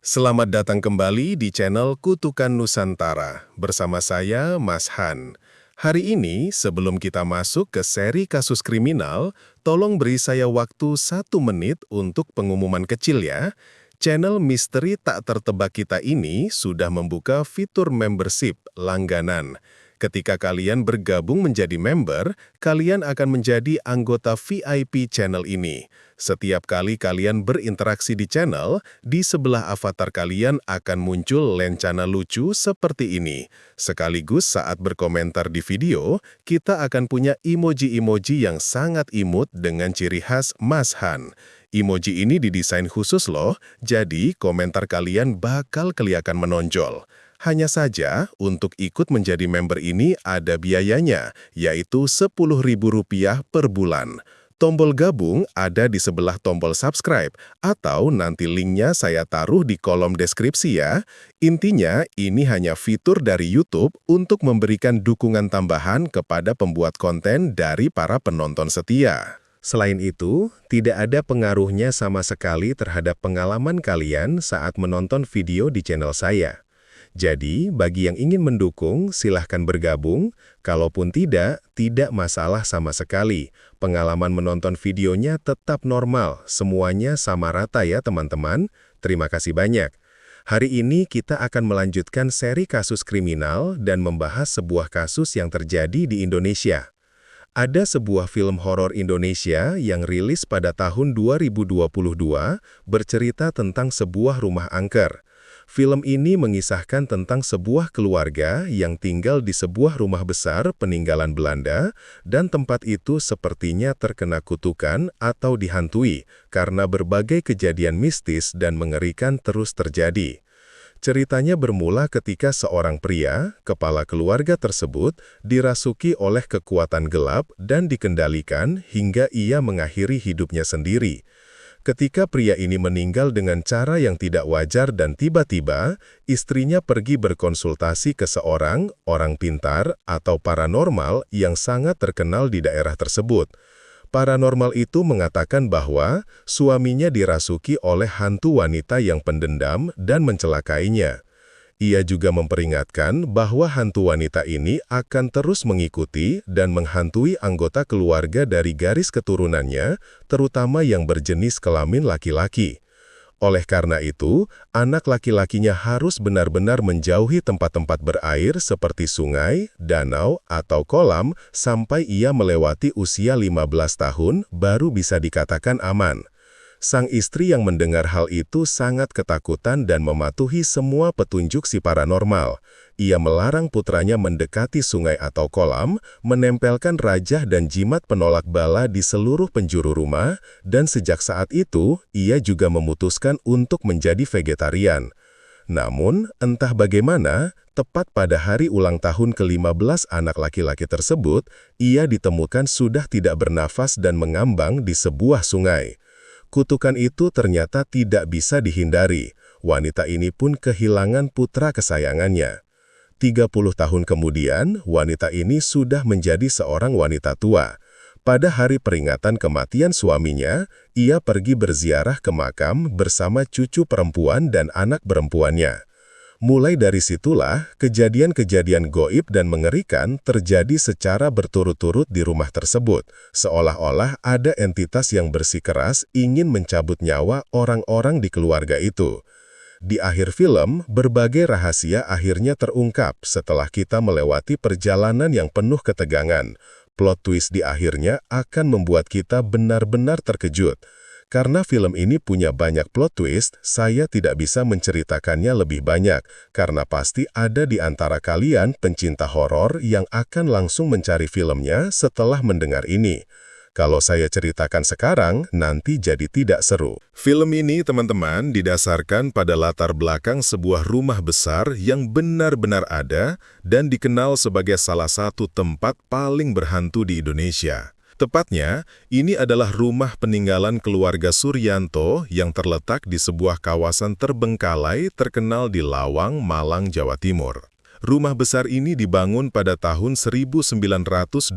Selamat datang kembali di channel Kutukan Nusantara. Bersama saya, Mas Han. Hari ini, sebelum kita masuk ke seri kasus kriminal, tolong beri saya waktu 1 menit untuk pengumuman kecil ya. Channel Misteri Tak Tertebak kita ini sudah membuka fitur membership langganan. Ketika kalian bergabung menjadi member, kalian akan menjadi anggota VIP channel ini. Setiap kali kalian berinteraksi di channel, di sebelah avatar kalian akan muncul lencana lucu seperti ini. Sekaligus saat berkomentar di video, kita akan punya emoji-emoji yang sangat imut dengan ciri khas Mas Han. Emoji ini didesain khusus loh, jadi komentar kalian bakal kelihatan menonjol. Hanya saja, untuk ikut menjadi member ini ada biayanya, yaitu Rp10.000 per bulan. Tombol gabung ada di sebelah tombol subscribe, atau nanti linknya saya taruh di kolom deskripsi ya. Intinya, ini hanya fitur dari YouTube untuk memberikan dukungan tambahan kepada pembuat konten dari para penonton setia. Selain itu, tidak ada pengaruhnya sama sekali terhadap pengalaman kalian saat menonton video di channel saya. Jadi, bagi yang ingin mendukung, silahkan bergabung. Kalaupun tidak masalah sama sekali. Pengalaman menonton videonya tetap normal, semuanya sama rata ya teman-teman. Terima kasih banyak. Hari ini kita akan melanjutkan seri kasus kriminal dan membahas sebuah kasus yang terjadi di Indonesia. Ada sebuah film horor Indonesia yang rilis pada tahun 2022 bercerita tentang sebuah rumah angker. Film ini mengisahkan tentang sebuah keluarga yang tinggal di sebuah rumah besar peninggalan Belanda, dan tempat itu sepertinya terkena kutukan atau dihantui karena berbagai kejadian mistis dan mengerikan terus terjadi. Ceritanya bermula ketika seorang pria, kepala keluarga tersebut, dirasuki oleh kekuatan gelap dan dikendalikan hingga ia mengakhiri hidupnya sendiri. Ketika pria ini meninggal dengan cara yang tidak wajar dan tiba-tiba, istrinya pergi berkonsultasi ke seorang orang pintar atau paranormal yang sangat terkenal di daerah tersebut. Paranormal itu mengatakan bahwa suaminya dirasuki oleh hantu wanita yang pendendam dan mencelakainya. Ia juga memperingatkan bahwa hantu wanita ini akan terus mengikuti dan menghantui anggota keluarga dari garis keturunannya, terutama yang berjenis kelamin laki-laki. Oleh karena itu, anak laki-lakinya harus benar-benar menjauhi tempat-tempat berair seperti sungai, danau, atau kolam sampai ia melewati usia 15 tahun baru bisa dikatakan aman. Sang istri yang mendengar hal itu sangat ketakutan dan mematuhi semua petunjuk si paranormal. Ia melarang putranya mendekati sungai atau kolam, menempelkan rajah dan jimat penolak bala di seluruh penjuru rumah, dan sejak saat itu, ia juga memutuskan untuk menjadi vegetarian. Namun, entah bagaimana, tepat pada hari ulang tahun ke-15 anak laki-laki tersebut, ia ditemukan sudah tidak bernafas dan mengambang di sebuah sungai. Kutukan itu ternyata tidak bisa dihindari. Wanita ini pun kehilangan putra kesayangannya. 30 tahun kemudian, wanita ini sudah menjadi seorang wanita tua. Pada hari peringatan kematian suaminya, ia pergi berziarah ke makam bersama cucu perempuan dan anak perempuannya. Mulai dari situlah, kejadian-kejadian goib dan mengerikan terjadi secara berturut-turut di rumah tersebut, seolah-olah ada entitas yang bersikeras ingin mencabut nyawa orang-orang di keluarga itu. Di akhir film, berbagai rahasia akhirnya terungkap setelah kita melewati perjalanan yang penuh ketegangan. Plot twist di akhirnya akan membuat kita benar-benar terkejut. Karena film ini punya banyak plot twist, saya tidak bisa menceritakannya lebih banyak, karena pasti ada di antara kalian pencinta horor yang akan langsung mencari filmnya setelah mendengar ini. Kalau saya ceritakan sekarang, nanti jadi tidak seru. Film ini, teman-teman, didasarkan pada latar belakang sebuah rumah besar yang benar-benar ada dan dikenal sebagai salah satu tempat paling berhantu di Indonesia. Tepatnya, ini adalah rumah peninggalan keluarga Suryanto yang terletak di sebuah kawasan terbengkalai terkenal di Lawang, Malang, Jawa Timur. Rumah besar ini dibangun pada tahun 1929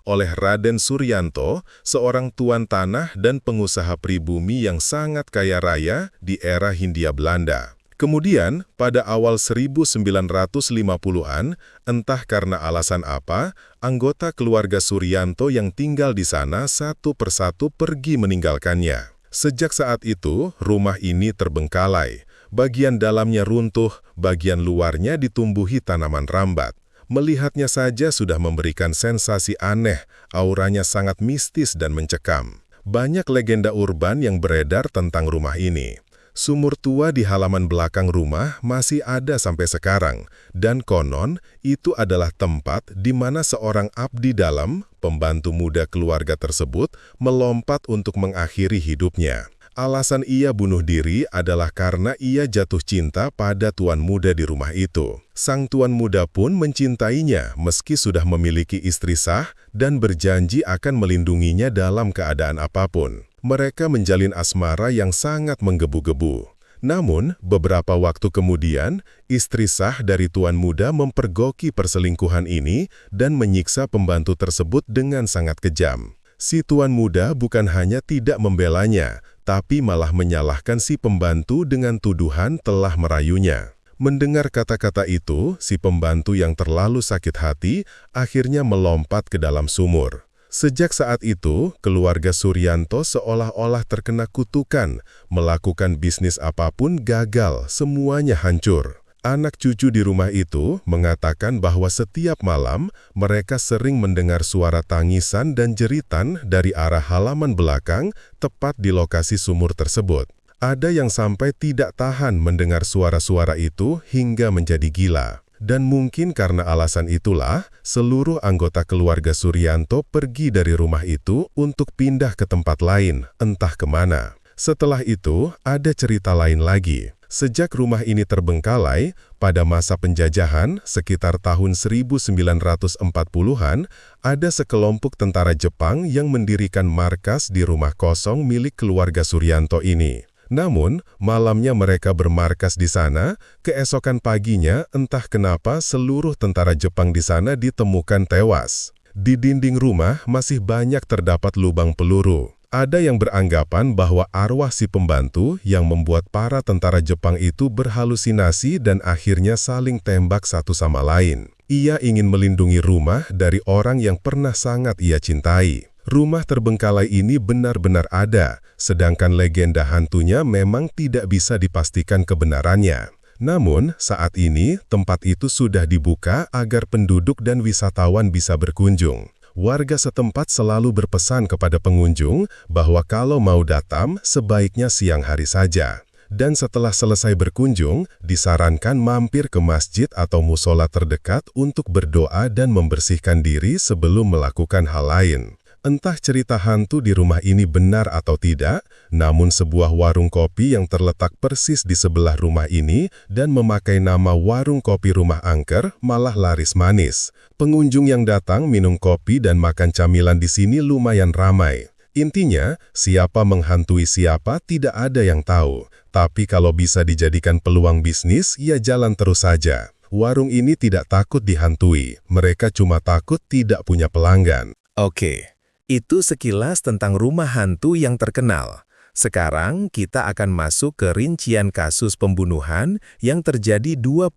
oleh Raden Suryanto, seorang tuan tanah dan pengusaha pribumi yang sangat kaya raya di era Hindia Belanda. Kemudian, pada awal 1950-an, entah karena alasan apa, anggota keluarga Suryanto yang tinggal di sana satu persatu pergi meninggalkannya. Sejak saat itu, rumah ini terbengkalai. Bagian dalamnya runtuh, bagian luarnya ditumbuhi tanaman rambat. Melihatnya saja sudah memberikan sensasi aneh, auranya sangat mistis dan mencekam. Banyak legenda urban yang beredar tentang rumah ini. Sumur tua di halaman belakang rumah masih ada sampai sekarang, dan konon itu adalah tempat di mana seorang abdi dalam, pembantu muda keluarga tersebut, melompat untuk mengakhiri hidupnya. Alasan ia bunuh diri adalah karena ia jatuh cinta pada tuan muda di rumah itu. Sang tuan muda pun mencintainya meski sudah memiliki istri sah dan berjanji akan melindunginya dalam keadaan apapun. Mereka menjalin asmara yang sangat menggebu-gebu. Namun, beberapa waktu kemudian, istri sah dari tuan muda mempergoki perselingkuhan ini dan menyiksa pembantu tersebut dengan sangat kejam. Si tuan muda bukan hanya tidak membelanya, tapi malah menyalahkan si pembantu dengan tuduhan telah merayunya. Mendengar kata-kata itu, si pembantu yang terlalu sakit hati akhirnya melompat ke dalam sumur. Sejak saat itu, keluarga Suryanto seolah-olah terkena kutukan, melakukan bisnis apapun gagal, semuanya hancur. Anak cucu di rumah itu mengatakan bahwa setiap malam mereka sering mendengar suara tangisan dan jeritan dari arah halaman belakang tepat di lokasi sumur tersebut. Ada yang sampai tidak tahan mendengar suara-suara itu hingga menjadi gila. Dan mungkin karena alasan itulah, seluruh anggota keluarga Suryanto pergi dari rumah itu untuk pindah ke tempat lain, entah kemana. Setelah itu, ada cerita lain lagi. Sejak rumah ini terbengkalai, pada masa penjajahan sekitar tahun 1940-an, ada sekelompok tentara Jepang yang mendirikan markas di rumah kosong milik keluarga Suryanto ini. Namun, malamnya mereka bermarkas di sana, keesokan paginya entah kenapa seluruh tentara Jepang di sana ditemukan tewas. Di dinding rumah masih banyak terdapat lubang peluru. Ada yang beranggapan bahwa arwah si pembantu yang membuat para tentara Jepang itu berhalusinasi dan akhirnya saling tembak satu sama lain. Ia ingin melindungi rumah dari orang yang pernah sangat ia cintai. Rumah terbengkalai ini benar-benar ada, sedangkan legenda hantunya memang tidak bisa dipastikan kebenarannya. Namun, saat ini tempat itu sudah dibuka agar penduduk dan wisatawan bisa berkunjung. Warga setempat selalu berpesan kepada pengunjung bahwa kalau mau datang, sebaiknya siang hari saja. Dan setelah selesai berkunjung, disarankan mampir ke masjid atau musola terdekat untuk berdoa dan membersihkan diri sebelum melakukan hal lain. Entah cerita hantu di rumah ini benar atau tidak, namun sebuah warung kopi yang terletak persis di sebelah rumah ini dan memakai nama Warung Kopi Rumah Angker malah laris manis. Pengunjung yang datang minum kopi dan makan camilan di sini lumayan ramai. Intinya, siapa menghantui siapa tidak ada yang tahu. Tapi kalau bisa dijadikan peluang bisnis, ya jalan terus saja. Warung ini tidak takut dihantui, mereka cuma takut tidak punya pelanggan. Oke. Itu sekilas tentang rumah hantu yang terkenal. Sekarang kita akan masuk ke rincian kasus pembunuhan yang terjadi 21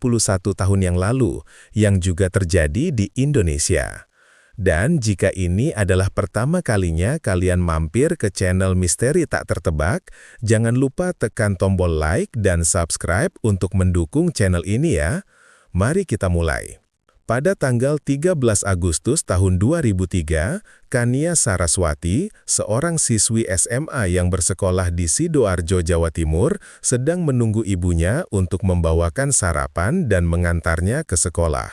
tahun yang lalu, yang juga terjadi di Indonesia. Dan jika ini adalah pertama kalinya kalian mampir ke channel Misteri Tak Tertebak, jangan lupa tekan tombol like dan subscribe untuk mendukung channel ini ya. Mari kita mulai. Pada tanggal 13 Agustus tahun 2003, Kania Saraswati, seorang siswi SMA yang bersekolah di Sidoarjo, Jawa Timur, sedang menunggu ibunya untuk membawakan sarapan dan mengantarnya ke sekolah.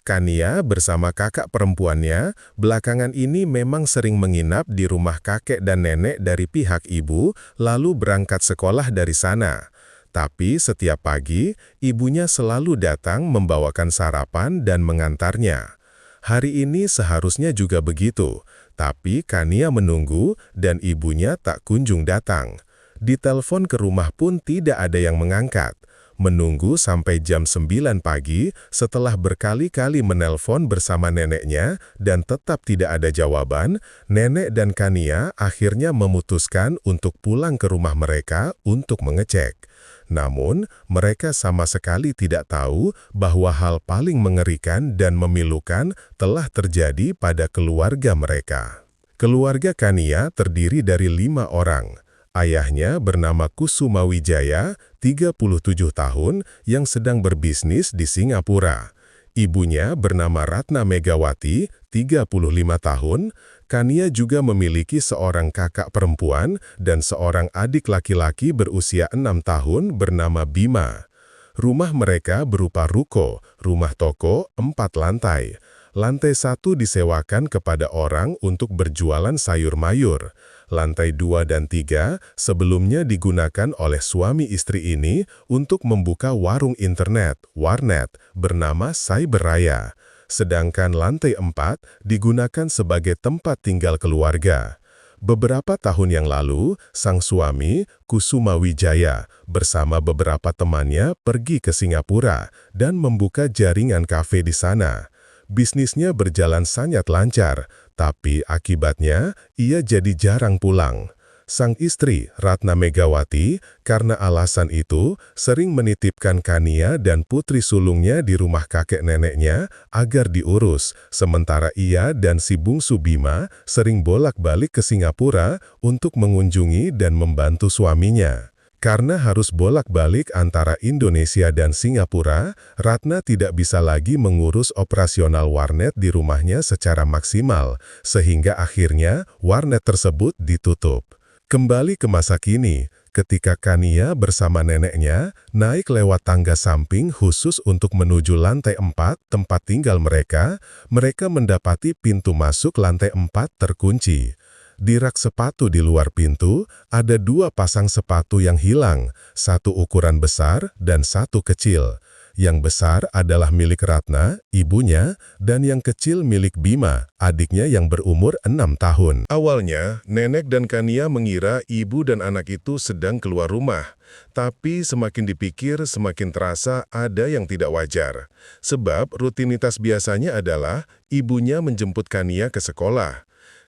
Kania bersama kakak perempuannya, belakangan ini memang sering menginap di rumah kakek dan nenek dari pihak ibu, lalu berangkat sekolah dari sana. Tapi setiap pagi, ibunya selalu datang membawakan sarapan dan mengantarnya. Hari ini seharusnya juga begitu, tapi Kania menunggu dan ibunya tak kunjung datang. Ditelepon ke rumah pun tidak ada yang mengangkat. Menunggu sampai jam 9 pagi setelah berkali-kali menelpon bersama neneknya dan tetap tidak ada jawaban, nenek dan Kania akhirnya memutuskan untuk pulang ke rumah mereka untuk mengecek. Namun, mereka sama sekali tidak tahu bahwa hal paling mengerikan dan memilukan telah terjadi pada keluarga mereka. Keluarga Kania terdiri dari 5 orang. Ayahnya bernama Kusuma Wijaya, 37 tahun, yang sedang berbisnis di Singapura. Ibunya bernama Ratna Megawati, 35 tahun. Kania juga memiliki seorang kakak perempuan dan seorang adik laki-laki berusia 6 tahun bernama Bima. Rumah mereka berupa ruko, rumah toko, 4 lantai. Lantai 1 disewakan kepada orang untuk berjualan sayur mayur. Lantai 2 dan 3 sebelumnya digunakan oleh suami istri ini untuk membuka warung internet, warnet, bernama Cyberraya. Sedangkan lantai 4 digunakan sebagai tempat tinggal keluarga. Beberapa tahun yang lalu, sang suami, Kusuma Wijaya, bersama beberapa temannya pergi ke Singapura dan membuka jaringan kafe di sana. Bisnisnya berjalan sangat lancar, tapi akibatnya ia jadi jarang pulang. Sang istri, Ratna Megawati, karena alasan itu, sering menitipkan Kania dan putri sulungnya di rumah kakek neneknya agar diurus, sementara ia dan si bungsu Bima sering bolak-balik ke Singapura untuk mengunjungi dan membantu suaminya. Karena harus bolak-balik antara Indonesia dan Singapura, Ratna tidak bisa lagi mengurus operasional warnet di rumahnya secara maksimal, sehingga akhirnya warnet tersebut ditutup. Kembali ke masa kini, ketika Kania bersama neneknya naik lewat tangga samping khusus untuk menuju lantai 4 tempat tinggal mereka, mereka mendapati pintu masuk lantai 4 terkunci. Di rak sepatu di luar pintu, ada 2 pasang sepatu yang hilang, 1 ukuran besar dan 1 kecil. Yang besar adalah milik Ratna, ibunya, dan yang kecil milik Bima, adiknya yang berumur 6 tahun. Awalnya, nenek dan Kania mengira ibu dan anak itu sedang keluar rumah. Tapi semakin dipikir, semakin terasa ada yang tidak wajar. Sebab rutinitas biasanya adalah ibunya menjemput Kania ke sekolah.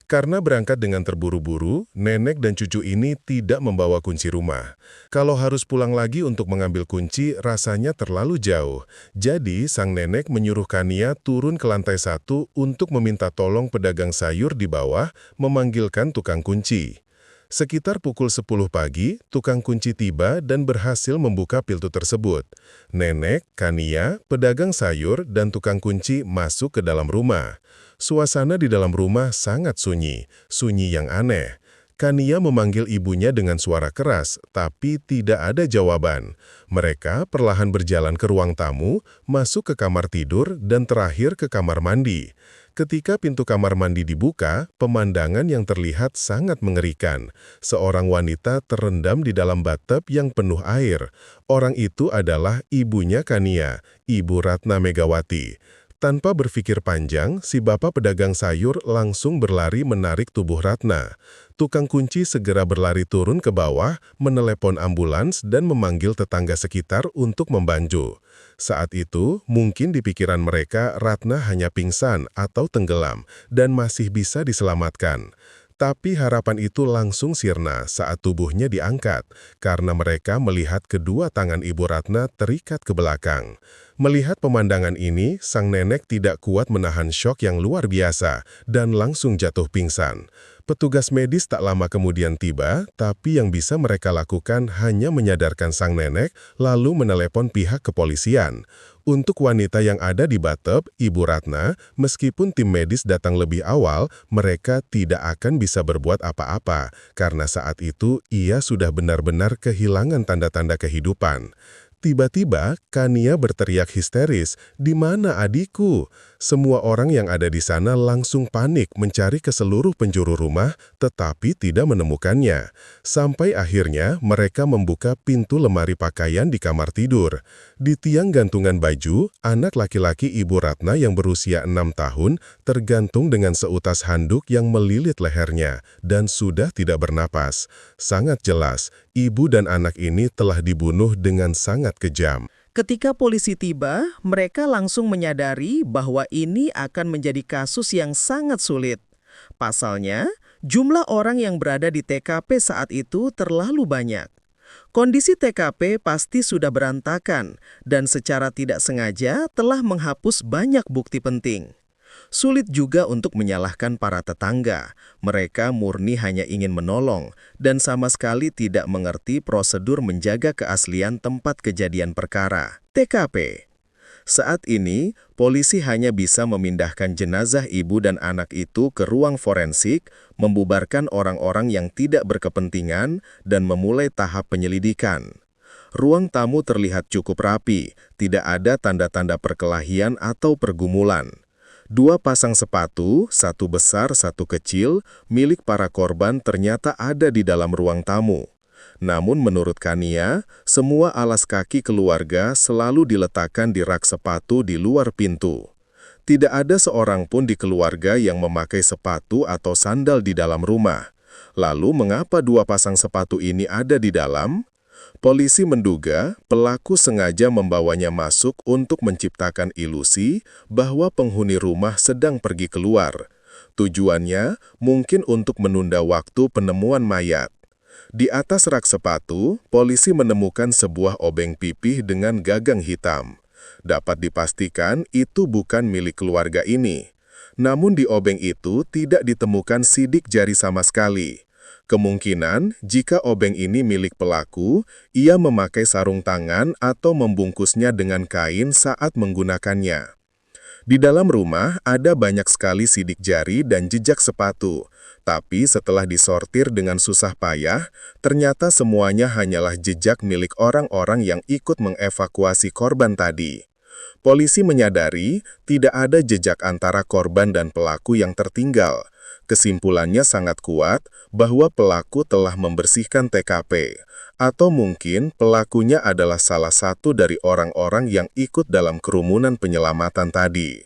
Karena berangkat dengan terburu-buru, nenek dan cucu ini tidak membawa kunci rumah. Kalau harus pulang lagi untuk mengambil kunci, rasanya terlalu jauh. Jadi, sang nenek menyuruh Kania turun ke lantai 1 untuk meminta tolong pedagang sayur di bawah memanggilkan tukang kunci. Sekitar pukul 10 pagi, tukang kunci tiba dan berhasil membuka pintu tersebut. Nenek, Kania, pedagang sayur, dan tukang kunci masuk ke dalam rumah. Suasana di dalam rumah sangat sunyi, sunyi yang aneh. Kania memanggil ibunya dengan suara keras, tapi tidak ada jawaban. Mereka perlahan berjalan ke ruang tamu, masuk ke kamar tidur, dan terakhir ke kamar mandi. Ketika pintu kamar mandi dibuka, pemandangan yang terlihat sangat mengerikan. Seorang wanita terendam di dalam bathtub yang penuh air. Orang itu adalah ibunya Kania, Ibu Ratna Megawati. Tanpa berpikir panjang, si bapak pedagang sayur langsung berlari menarik tubuh Ratna. Tukang kunci segera berlari turun ke bawah, menelepon ambulans dan memanggil tetangga sekitar untuk membantu. Saat itu, mungkin di pikiran mereka Ratna hanya pingsan atau tenggelam dan masih bisa diselamatkan. Tapi harapan itu langsung sirna saat tubuhnya diangkat, karena mereka melihat kedua tangan Ibu Ratna terikat ke belakang. Melihat pemandangan ini, sang nenek tidak kuat menahan syok yang luar biasa dan langsung jatuh pingsan. Petugas medis tak lama kemudian tiba, tapi yang bisa mereka lakukan hanya menyadarkan sang nenek lalu menelepon pihak kepolisian. Untuk wanita yang ada di bathtub, Ibu Ratna, meskipun tim medis datang lebih awal, mereka tidak akan bisa berbuat apa-apa, karena saat itu ia sudah benar-benar kehilangan tanda-tanda kehidupan. Tiba-tiba, Kania berteriak histeris, "Di mana adikku?" Semua orang yang ada di sana langsung panik mencari ke seluruh penjuru rumah, tetapi tidak menemukannya. Sampai akhirnya mereka membuka pintu lemari pakaian di kamar tidur. Di tiang gantungan baju, anak laki-laki Ibu Ratna yang berusia 6 tahun tergantung dengan seutas handuk yang melilit lehernya dan sudah tidak bernapas. Sangat jelas, ibu dan anak ini telah dibunuh dengan sangat kejam. Ketika polisi tiba, mereka langsung menyadari bahwa ini akan menjadi kasus yang sangat sulit. Pasalnya, jumlah orang yang berada di TKP saat itu terlalu banyak. Kondisi TKP pasti sudah berantakan dan secara tidak sengaja telah menghapus banyak bukti penting. Sulit juga untuk menyalahkan para tetangga. Mereka murni hanya ingin menolong dan sama sekali tidak mengerti prosedur menjaga keaslian tempat kejadian perkara, TKP. Saat ini, polisi hanya bisa memindahkan jenazah ibu dan anak itu ke ruang forensik, membubarkan orang-orang yang tidak berkepentingan, dan memulai tahap penyelidikan. Ruang tamu terlihat cukup rapi, tidak ada tanda-tanda perkelahian atau pergumulan. 2 pasang sepatu, satu besar, satu kecil, milik para korban ternyata ada di dalam ruang tamu. Namun menurut Kania, semua alas kaki keluarga selalu diletakkan di rak sepatu di luar pintu. Tidak ada seorang pun di keluarga yang memakai sepatu atau sandal di dalam rumah. Lalu mengapa 2 pasang sepatu ini ada di dalam? Polisi menduga pelaku sengaja membawanya masuk untuk menciptakan ilusi bahwa penghuni rumah sedang pergi keluar. Tujuannya mungkin untuk menunda waktu penemuan mayat. Di atas rak sepatu, polisi menemukan sebuah obeng pipih dengan gagang hitam. Dapat dipastikan itu bukan milik keluarga ini. Namun di obeng itu tidak ditemukan sidik jari sama sekali. Kemungkinan, jika obeng ini milik pelaku, ia memakai sarung tangan atau membungkusnya dengan kain saat menggunakannya. Di dalam rumah ada banyak sekali sidik jari dan jejak sepatu, tapi setelah disortir dengan susah payah, ternyata semuanya hanyalah jejak milik orang-orang yang ikut mengevakuasi korban tadi. Polisi menyadari tidak ada jejak antara korban dan pelaku yang tertinggal. Kesimpulannya sangat kuat bahwa pelaku telah membersihkan TKP, atau mungkin pelakunya adalah salah satu dari orang-orang yang ikut dalam kerumunan penyelamatan tadi.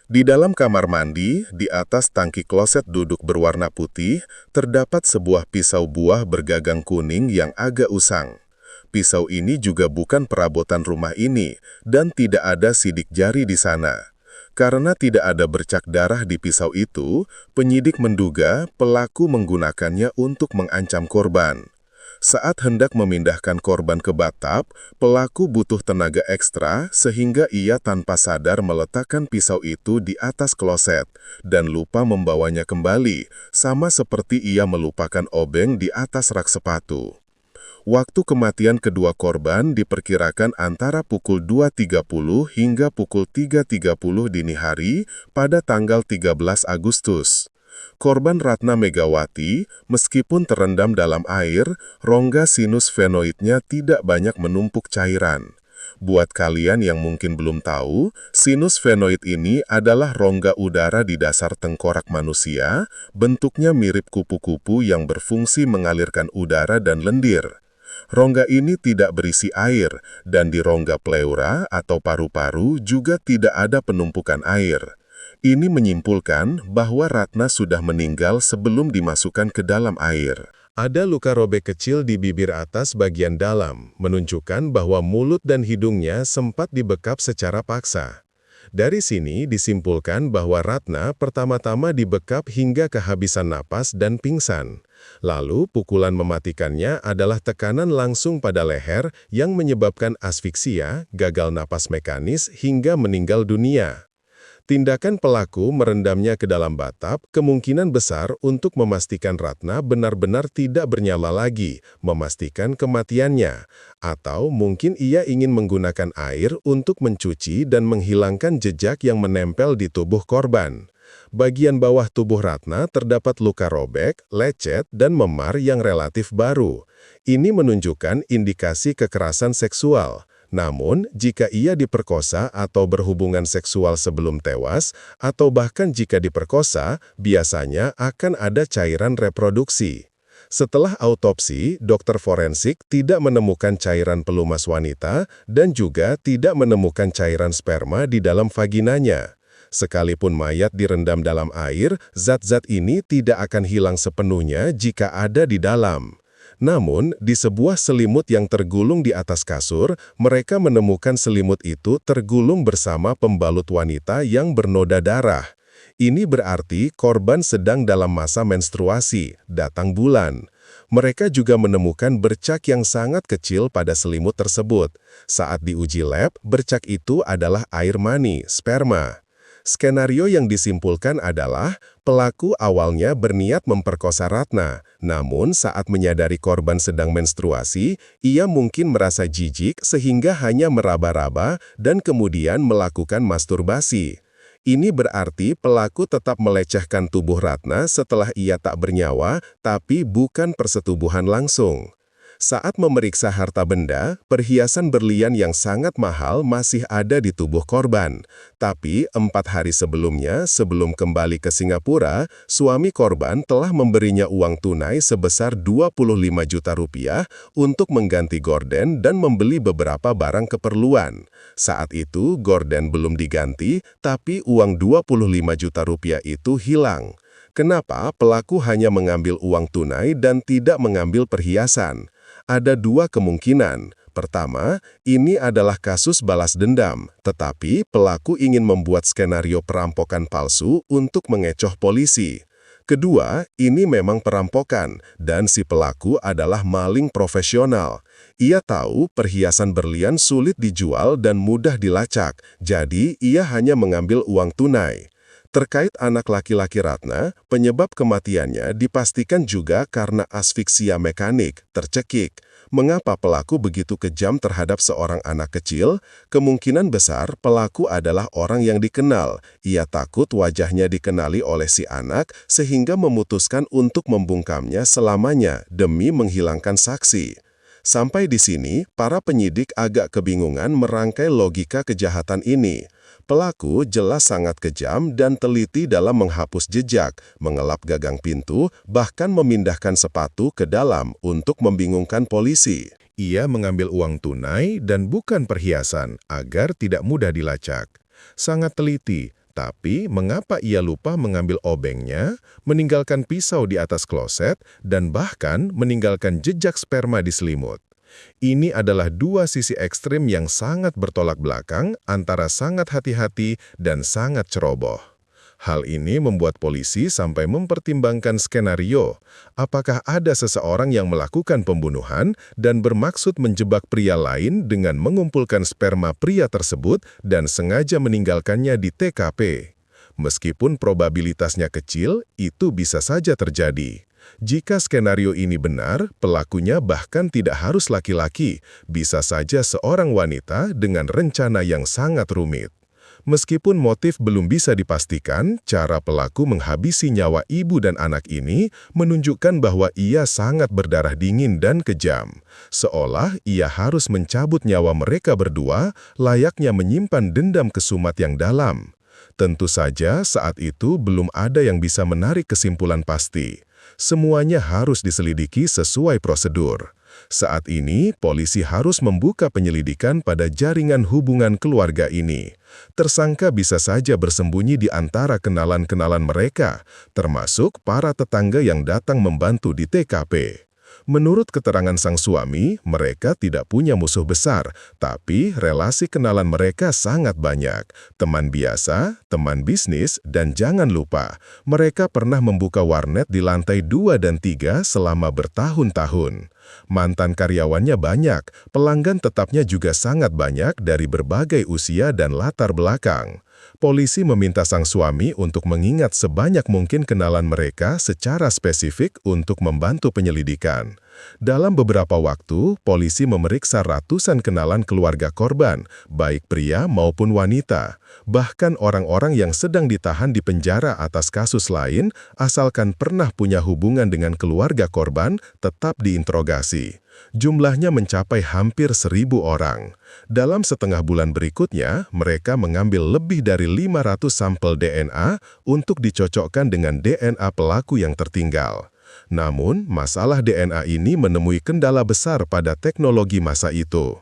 Di dalam kamar mandi, di atas tangki kloset duduk berwarna putih, terdapat sebuah pisau buah bergagang kuning yang agak usang. Pisau ini juga bukan perabotan rumah ini, dan tidak ada sidik jari di sana. Karena tidak ada bercak darah di pisau itu, penyidik menduga pelaku menggunakannya untuk mengancam korban. Saat hendak memindahkan korban ke bathtub, pelaku butuh tenaga ekstra sehingga ia tanpa sadar meletakkan pisau itu di atas kloset dan lupa membawanya kembali, sama seperti ia melupakan obeng di atas rak sepatu. Waktu kematian kedua korban diperkirakan antara pukul 2.30 hingga pukul 3.30 dini hari pada tanggal 13 Agustus. Korban Ratna Megawati, meskipun terendam dalam air, rongga sinus venoidnya tidak banyak menumpuk cairan. Buat kalian yang mungkin belum tahu, sinus venoid ini adalah rongga udara di dasar tengkorak manusia, bentuknya mirip kupu-kupu yang berfungsi mengalirkan udara dan lendir. Rongga ini tidak berisi air, dan di rongga pleura atau paru-paru juga tidak ada penumpukan air. Ini menyimpulkan bahwa Ratna sudah meninggal sebelum dimasukkan ke dalam air. Ada luka robek kecil di bibir atas bagian dalam, menunjukkan bahwa mulut dan hidungnya sempat dibekap secara paksa. Dari sini disimpulkan bahwa Ratna pertama-tama dibekap hingga kehabisan napas dan pingsan. Lalu pukulan mematikannya adalah tekanan langsung pada leher yang menyebabkan asfiksia, gagal napas mekanis hingga meninggal dunia. Tindakan pelaku merendamnya ke dalam bathtub kemungkinan besar untuk memastikan Ratna benar-benar tidak bernyawa lagi, memastikan kematiannya, atau mungkin ia ingin menggunakan air untuk mencuci dan menghilangkan jejak yang menempel di tubuh korban. Bagian bawah tubuh Ratna terdapat luka robek, lecet, dan memar yang relatif baru. Ini menunjukkan indikasi kekerasan seksual. Namun, jika ia diperkosa atau berhubungan seksual sebelum tewas, atau bahkan jika diperkosa, biasanya akan ada cairan reproduksi. Setelah autopsi, dokter forensik tidak menemukan cairan pelumas wanita dan juga tidak menemukan cairan sperma di dalam vaginanya. Sekalipun mayat direndam dalam air, zat-zat ini tidak akan hilang sepenuhnya jika ada di dalam. Namun, di sebuah selimut yang tergulung di atas kasur, mereka menemukan selimut itu tergulung bersama pembalut wanita yang bernoda darah. Ini berarti korban sedang dalam masa menstruasi, datang bulan. Mereka juga menemukan bercak yang sangat kecil pada selimut tersebut. Saat diuji lab, bercak itu adalah air mani, sperma. Skenario yang disimpulkan adalah pelaku awalnya berniat memperkosa Ratna, namun saat menyadari korban sedang menstruasi, ia mungkin merasa jijik sehingga hanya meraba-raba dan kemudian melakukan masturbasi. Ini berarti pelaku tetap melecehkan tubuh Ratna setelah ia tak bernyawa, tapi bukan persetubuhan langsung. Saat memeriksa harta benda, perhiasan berlian yang sangat mahal masih ada di tubuh korban. Tapi 4 hari sebelumnya, sebelum kembali ke Singapura, suami korban telah memberinya uang tunai sebesar 25 juta rupiah untuk mengganti gorden dan membeli beberapa barang keperluan. Saat itu, gorden belum diganti, tapi uang 25 juta rupiah itu hilang. Kenapa pelaku hanya mengambil uang tunai dan tidak mengambil perhiasan? Ada 2 kemungkinan. Pertama, ini adalah kasus balas dendam, tetapi pelaku ingin membuat skenario perampokan palsu untuk mengecoh polisi. Kedua, ini memang perampokan, dan si pelaku adalah maling profesional. Ia tahu perhiasan berlian sulit dijual dan mudah dilacak, jadi ia hanya mengambil uang tunai. Terkait anak laki-laki Ratna, penyebab kematiannya dipastikan juga karena asfiksia mekanik, tercekik. Mengapa pelaku begitu kejam terhadap seorang anak kecil? Kemungkinan besar pelaku adalah orang yang dikenal. Ia takut wajahnya dikenali oleh si anak sehingga memutuskan untuk membungkamnya selamanya demi menghilangkan saksi. Sampai di sini, para penyidik agak kebingungan merangkai logika kejahatan ini. Pelaku jelas sangat kejam dan teliti dalam menghapus jejak, mengelap gagang pintu, bahkan memindahkan sepatu ke dalam untuk membingungkan polisi. Ia mengambil uang tunai dan bukan perhiasan agar tidak mudah dilacak. Sangat teliti, tapi mengapa ia lupa mengambil obengnya, meninggalkan pisau di atas kloset, dan bahkan meninggalkan jejak sperma di selimut? Ini adalah 2 sisi ekstrim yang sangat bertolak belakang antara sangat hati-hati dan sangat ceroboh. Hal ini membuat polisi sampai mempertimbangkan skenario. Apakah ada seseorang yang melakukan pembunuhan dan bermaksud menjebak pria lain dengan mengumpulkan sperma pria tersebut dan sengaja meninggalkannya di TKP? Meskipun probabilitasnya kecil, itu bisa saja terjadi. Jika skenario ini benar, pelakunya bahkan tidak harus laki-laki, bisa saja seorang wanita dengan rencana yang sangat rumit. Meskipun motif belum bisa dipastikan, cara pelaku menghabisi nyawa ibu dan anak ini menunjukkan bahwa ia sangat berdarah dingin dan kejam. Seolah ia harus mencabut nyawa mereka berdua, layaknya menyimpan dendam kesumat yang dalam. Tentu saja saat itu belum ada yang bisa menarik kesimpulan pasti. Semuanya harus diselidiki sesuai prosedur. Saat ini, polisi harus membuka penyelidikan pada jaringan hubungan keluarga ini. Tersangka bisa saja bersembunyi di antara kenalan-kenalan mereka, termasuk para tetangga yang datang membantu di TKP. Menurut keterangan sang suami, mereka tidak punya musuh besar, tapi relasi kenalan mereka sangat banyak. Teman biasa, teman bisnis, dan jangan lupa, mereka pernah membuka warnet di lantai 2 dan 3 selama bertahun-tahun. Mantan karyawannya banyak, pelanggan tetapnya juga sangat banyak dari berbagai usia dan latar belakang. Polisi meminta sang suami untuk mengingat sebanyak mungkin kenalan mereka secara spesifik untuk membantu penyelidikan. Dalam beberapa waktu, polisi memeriksa ratusan kenalan keluarga korban, baik pria maupun wanita. Bahkan orang-orang yang sedang ditahan di penjara atas kasus lain, asalkan pernah punya hubungan dengan keluarga korban, tetap diinterogasi. Jumlahnya mencapai hampir 1.000 orang. Dalam setengah bulan berikutnya, mereka mengambil lebih dari 500 sampel DNA untuk dicocokkan dengan DNA pelaku yang tertinggal. Namun, masalah DNA ini menemui kendala besar pada teknologi masa itu.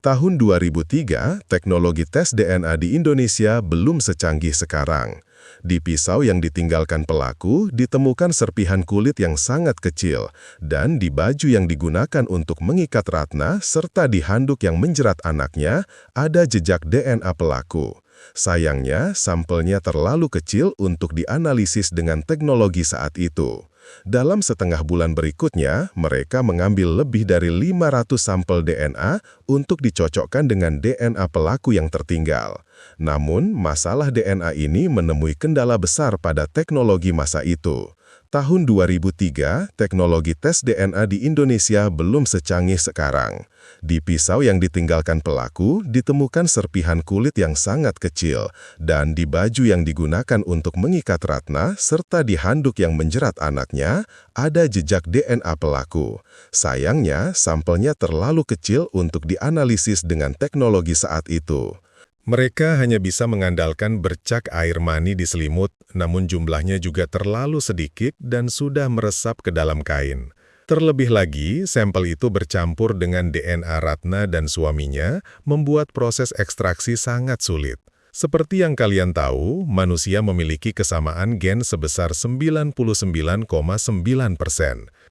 Tahun 2003, teknologi tes DNA di Indonesia belum secanggih sekarang. Di pisau yang ditinggalkan pelaku, ditemukan serpihan kulit yang sangat kecil, dan di baju yang digunakan untuk mengikat Ratna, serta di handuk yang menjerat anaknya, ada jejak DNA pelaku. Sayangnya, sampelnya terlalu kecil untuk dianalisis dengan teknologi saat itu. Dalam setengah bulan berikutnya, mereka mengambil lebih dari 500 sampel DNA untuk dicocokkan dengan DNA pelaku yang tertinggal. Namun, masalah DNA ini menemui kendala besar pada teknologi masa itu. Tahun 2003, teknologi tes DNA di Indonesia belum secanggih sekarang. Di pisau yang ditinggalkan pelaku, ditemukan serpihan kulit yang sangat kecil, dan di baju yang digunakan untuk mengikat Ratna, serta di handuk yang menjerat anaknya, ada jejak DNA pelaku. Sayangnya, sampelnya terlalu kecil untuk dianalisis dengan teknologi saat itu. Mereka hanya bisa mengandalkan bercak air mani di selimut, namun jumlahnya juga terlalu sedikit dan sudah meresap ke dalam kain. Terlebih lagi, sampel itu bercampur dengan DNA Ratna dan suaminya, membuat proses ekstraksi sangat sulit. Seperti yang kalian tahu, manusia memiliki kesamaan gen sebesar 99,9%.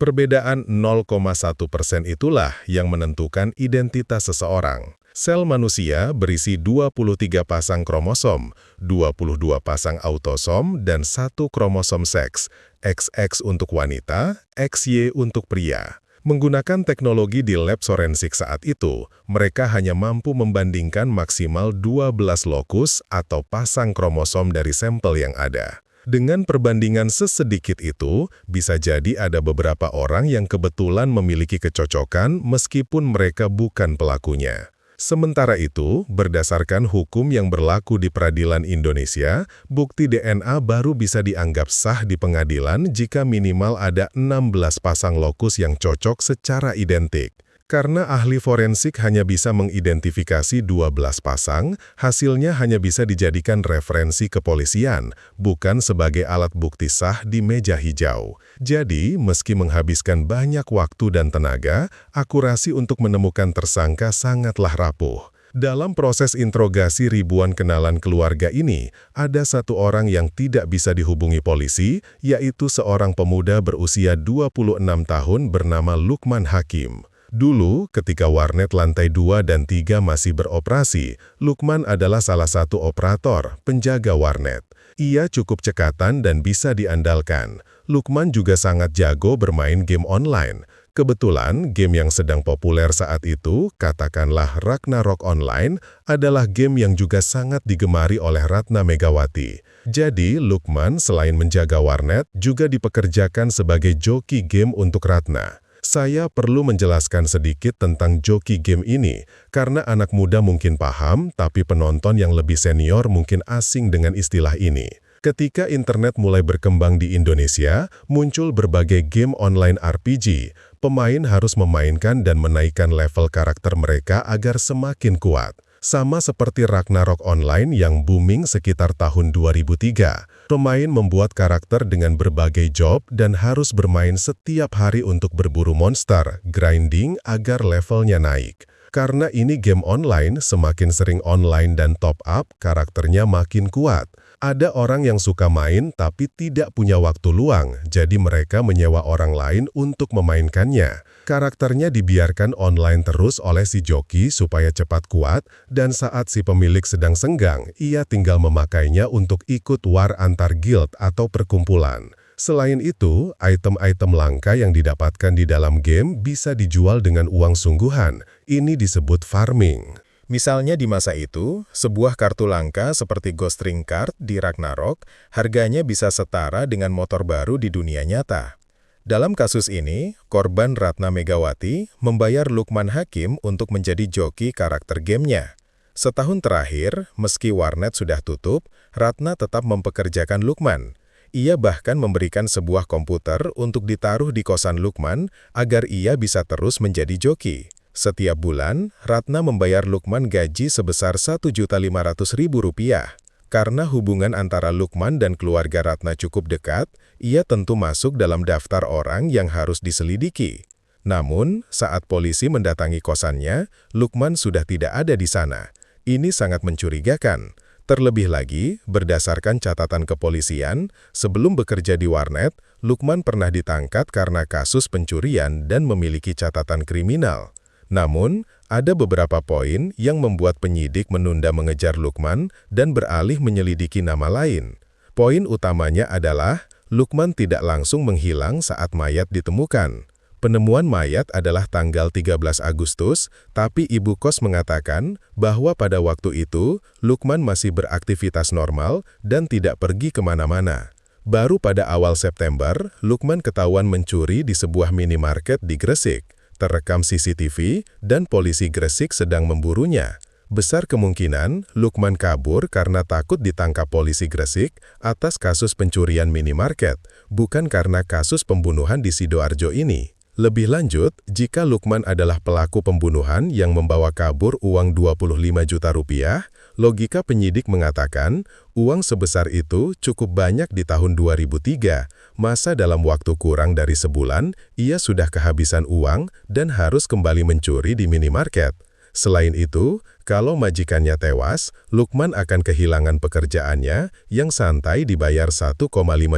Perbedaan 0,1% itulah yang menentukan identitas seseorang. Sel manusia berisi 23 pasang kromosom, 22 pasang autosom, dan 1 kromosom seks, XX untuk wanita, XY untuk pria. Menggunakan teknologi di lab forensik saat itu, mereka hanya mampu membandingkan maksimal 12 lokus atau pasang kromosom dari sampel yang ada. Dengan perbandingan sesedikit itu, bisa jadi ada beberapa orang yang kebetulan memiliki kecocokan meskipun mereka bukan pelakunya. Sementara itu, berdasarkan hukum yang berlaku di peradilan Indonesia, bukti DNA baru bisa dianggap sah di pengadilan jika minimal ada 16 pasang lokus yang cocok secara identik. Karena ahli forensik hanya bisa mengidentifikasi 12 pasang, hasilnya hanya bisa dijadikan referensi kepolisian, bukan sebagai alat bukti sah di meja hijau. Jadi, meski menghabiskan banyak waktu dan tenaga, akurasi untuk menemukan tersangka sangatlah rapuh. Dalam proses interogasi ribuan kenalan keluarga ini, ada satu orang yang tidak bisa dihubungi polisi, yaitu seorang pemuda berusia 26 tahun bernama Lukman Hakim. Dulu, ketika warnet lantai 2 dan 3 masih beroperasi, Lukman adalah salah satu operator, penjaga warnet. Ia cukup cekatan dan bisa diandalkan. Lukman juga sangat jago bermain game online. Kebetulan, game yang sedang populer saat itu, katakanlah Ragnarok Online, adalah game yang juga sangat digemari oleh Ratna Megawati. Jadi, Lukman selain menjaga warnet, juga dipekerjakan sebagai joki game untuk Ratna. Saya perlu menjelaskan sedikit tentang joki game ini, karena anak muda mungkin paham, tapi penonton yang lebih senior mungkin asing dengan istilah ini. Ketika internet mulai berkembang di Indonesia, muncul berbagai game online RPG. Pemain harus memainkan dan menaikkan level karakter mereka agar semakin kuat. Sama seperti Ragnarok Online yang booming sekitar tahun 2003. Pemain membuat karakter dengan berbagai job dan harus bermain setiap hari untuk berburu monster, grinding agar levelnya naik. Karena ini game online, semakin sering online dan top up, karakternya makin kuat. Ada orang yang suka main tapi tidak punya waktu luang, jadi mereka menyewa orang lain untuk memainkannya. Karakternya dibiarkan online terus oleh si joki supaya cepat kuat, dan saat si pemilik sedang senggang, ia tinggal memakainya untuk ikut war antar guild atau perkumpulan. Selain itu, item-item langka yang didapatkan di dalam game bisa dijual dengan uang sungguhan. Ini disebut farming. Misalnya di masa itu, sebuah kartu langka seperti Ghost Ring Card di Ragnarok, harganya bisa setara dengan motor baru di dunia nyata. Dalam kasus ini, korban Ratna Megawati membayar Lukman Hakim untuk menjadi joki karakter gamenya. Setahun terakhir, meski warnet sudah tutup, Ratna tetap mempekerjakan Lukman. Ia bahkan memberikan sebuah komputer untuk ditaruh di kosan Lukman agar ia bisa terus menjadi joki. Setiap bulan, Ratna membayar Lukman gaji sebesar Rp1.500.000. Karena hubungan antara Lukman dan keluarga Ratna cukup dekat, ia tentu masuk dalam daftar orang yang harus diselidiki. Namun, saat polisi mendatangi kosannya, Lukman sudah tidak ada di sana. Ini sangat mencurigakan. Terlebih lagi, berdasarkan catatan kepolisian, sebelum bekerja di warnet, Lukman pernah ditangkap karena kasus pencurian dan memiliki catatan kriminal. Namun, ada beberapa poin yang membuat penyidik menunda mengejar Lukman dan beralih menyelidiki nama lain. Poin utamanya adalah, Lukman tidak langsung menghilang saat mayat ditemukan. Penemuan mayat adalah tanggal 13 Agustus, tapi ibu kos mengatakan bahwa pada waktu itu, Lukman masih beraktivitas normal dan tidak pergi kemana-mana. Baru pada awal September, Lukman ketahuan mencuri di sebuah minimarket di Gresik. Terekam CCTV dan polisi Gresik sedang memburunya. Besar kemungkinan Lukman kabur karena takut ditangkap polisi Gresik atas kasus pencurian minimarket, bukan karena kasus pembunuhan di Sidoarjo ini. Lebih lanjut, jika Lukman adalah pelaku pembunuhan yang membawa kabur uang 25 juta rupiah, logika penyidik mengatakan uang sebesar itu cukup banyak di tahun 2003, masa dalam waktu kurang dari sebulan, ia sudah kehabisan uang dan harus kembali mencuri di minimarket. Selain itu, kalau majikannya tewas, Lukman akan kehilangan pekerjaannya yang santai dibayar 1,5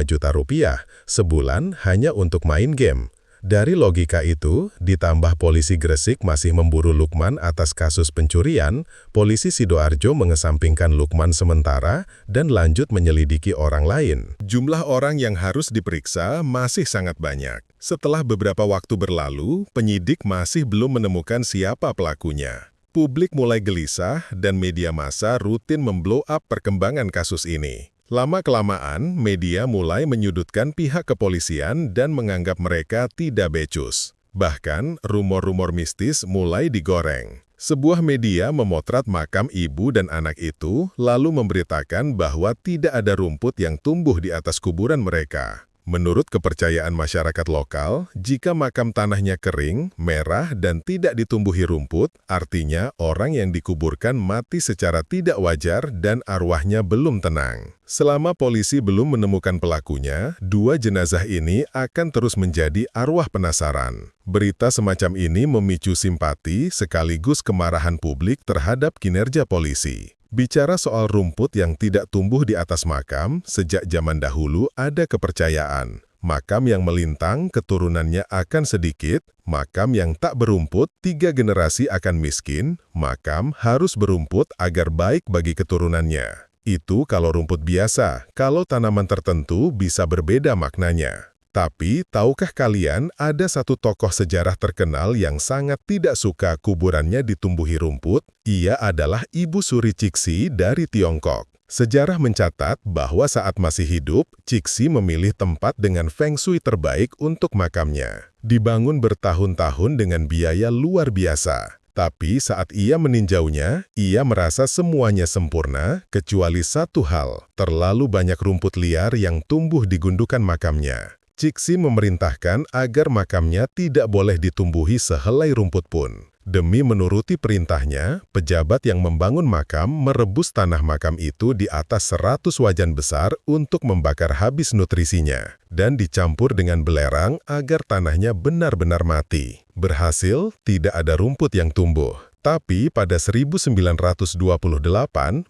juta rupiah sebulan hanya untuk main game. Dari logika itu, ditambah polisi Gresik masih memburu Lukman atas kasus pencurian, polisi Sidoarjo mengesampingkan Lukman sementara dan lanjut menyelidiki orang lain. Jumlah orang yang harus diperiksa masih sangat banyak. Setelah beberapa waktu berlalu, penyidik masih belum menemukan siapa pelakunya. Publik mulai gelisah dan media massa rutin memblow up perkembangan kasus ini. Lama-kelamaan, media mulai menyudutkan pihak kepolisian dan menganggap mereka tidak becus. Bahkan, rumor-rumor mistis mulai digoreng. Sebuah media memotret makam ibu dan anak itu, lalu memberitakan bahwa tidak ada rumput yang tumbuh di atas kuburan mereka. Menurut kepercayaan masyarakat lokal, jika makam tanahnya kering, merah, dan tidak ditumbuhi rumput, artinya orang yang dikuburkan mati secara tidak wajar dan arwahnya belum tenang. Selama polisi belum menemukan pelakunya, dua jenazah ini akan terus menjadi arwah penasaran. Berita semacam ini memicu simpati sekaligus kemarahan publik terhadap kinerja polisi. Bicara soal rumput yang tidak tumbuh di atas makam, sejak zaman dahulu ada kepercayaan. Makam yang melintang keturunannya akan sedikit, makam yang tak berumput 3 generasi akan miskin, makam harus berumput agar baik bagi keturunannya. Itu kalau rumput biasa, kalau tanaman tertentu bisa berbeda maknanya. Tapi, tahukah kalian ada satu tokoh sejarah terkenal yang sangat tidak suka kuburannya ditumbuhi rumput? Ia adalah Ibu Suri Cixi dari Tiongkok. Sejarah mencatat bahwa saat masih hidup, Cixi memilih tempat dengan feng shui terbaik untuk makamnya. Dibangun bertahun-tahun dengan biaya luar biasa. Tapi saat ia meninjaunya, ia merasa semuanya sempurna, kecuali satu hal, terlalu banyak rumput liar yang tumbuh di gundukan makamnya. Cixi memerintahkan agar makamnya tidak boleh ditumbuhi sehelai rumput pun. Demi menuruti perintahnya, pejabat yang membangun makam merebus tanah makam itu di atas 100 wajan besar untuk membakar habis nutrisinya, dan dicampur dengan belerang agar tanahnya benar-benar mati. Berhasil, tidak ada rumput yang tumbuh. Tapi pada 1928,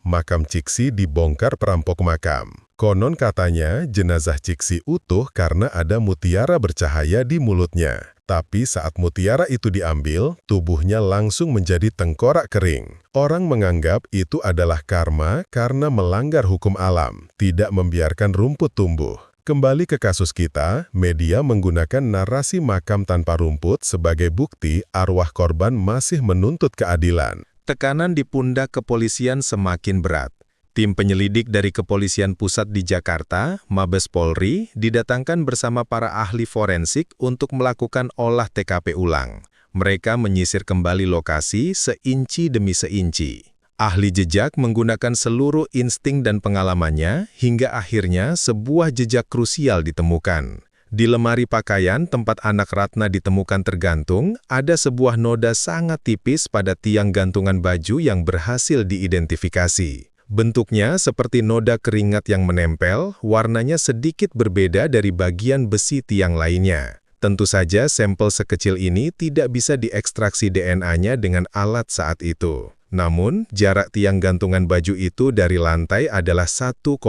makam Cixi dibongkar perampok makam. Konon katanya jenazah Cixi utuh karena ada mutiara bercahaya di mulutnya. Tapi saat mutiara itu diambil, tubuhnya langsung menjadi tengkorak kering. Orang menganggap itu adalah karma karena melanggar hukum alam, tidak membiarkan rumput tumbuh. Kembali ke kasus kita, media menggunakan narasi makam tanpa rumput sebagai bukti arwah korban masih menuntut keadilan. Tekanan di pundak kepolisian semakin berat. Tim penyelidik dari Kepolisian Pusat di Jakarta, Mabes Polri, didatangkan bersama para ahli forensik untuk melakukan olah TKP ulang. Mereka menyisir kembali lokasi seinci demi seinci. Ahli jejak menggunakan seluruh insting dan pengalamannya hingga akhirnya sebuah jejak krusial ditemukan. Di lemari pakaian tempat anak Ratna ditemukan tergantung, ada sebuah noda sangat tipis pada tiang gantungan baju yang berhasil diidentifikasi. Bentuknya seperti noda keringat yang menempel, warnanya sedikit berbeda dari bagian besi tiang lainnya. Tentu saja sampel sekecil ini tidak bisa diekstraksi DNA-nya dengan alat saat itu. Namun, jarak tiang gantungan baju itu dari lantai adalah 1,8